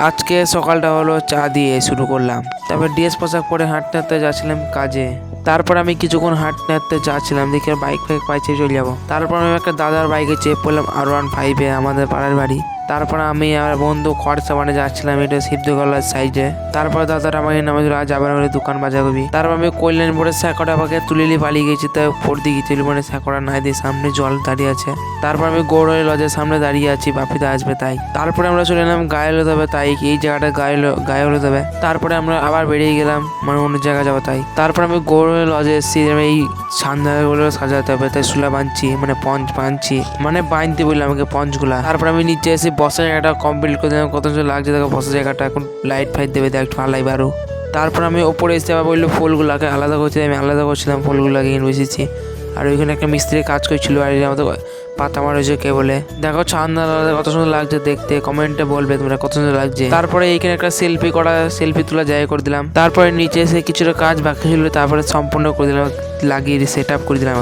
আজকে সকালটা হলো চা দিয়ে শুরু করলাম। তারপর ড্রেস পোশাক পরে হাঁটতে হাঁটতে যাচ্ছিলাম কাজে। তারপর আমি কিছুক্ষণ হাঁটতে হাঁটতে যাচ্ছিলাম, দেখি বাইক ফাইক পাইছে চলে যাবো। তারপর আমি একটা দাদার বাইকে চেপে পড়লাম R15-এ, আমাদের পাড়ার বাড়ি। তারপর আমি আমার বন্ধু খড়সা মানে যাচ্ছিলাম এটা সিদ্ধগলার সাইডে। তারপর দাদার আমাকে নামে আজ আবার বলে দোকান বাজার করবি। তারপর আমি কল্যাণ বোর্ডের স্যাকটা আমাকে তুলিলি পালিয়ে গেছি, তাই পড়তে গেছিল মানে স্যাকটা নাই দিয়ে সামনে জল দাঁড়িয়ে আছে। তারপর আমি গৌড়ের লজের সামনে দাঁড়িয়ে আছি, বাপিদা আসবে তাই। তারপরে আমরা চলে এলাম গায়ে হলুদ হবে তাই, এই জায়গাটা গায়ে হলুদ হবে। তারপরে আমরা আবার বেরিয়ে গেলাম মানে অন্য জায়গায় যাবো তাই। তারপর আমি গৌড়ের লজে এসেছি, এই সন্ধ্যাগুলো সাজাতে হবে তাই সুলা বাঁধছি মানে পঞ্চ বাঁধছি, মানে বাঁধতে বললাম আমাকে পঞ্চগুলা। তারপর আমি নিচে এসে বসার জায়গাটা কমপ্লিট করে দিলাম, কত লাগছে দেখো বসার জায়গাটা। এখন লাইট ফাইট দেবে দেখ একটু ভালো লাগবে আরো। তারপর আমি ওপরে এসে আবার বললো ফুলগুলাকে আলাদা করছি, আমি আলাদা করছিলাম ফুলগুলাকে নিয়ে বসেছি। আর ওইখানে একটা মিস্ত্রি কাজ করছিল আর আমাদের পাতা মারছে কে বলে। দেখো ছান্দা কত সুন্দর লাগছে দেখতে, কমেন্টে বলবে তোমরা কত সুন্দর লাগছে। তারপরে এইখানে একটা সেলফি তোলা জায়গা করে দিলাম। তারপরে নিচে এসে কিছুটা কাজ বাকি ছিল, তারপরে সম্পূর্ণ করে দিলাম, লাগিয়ে সেট আপ করে দিলাম।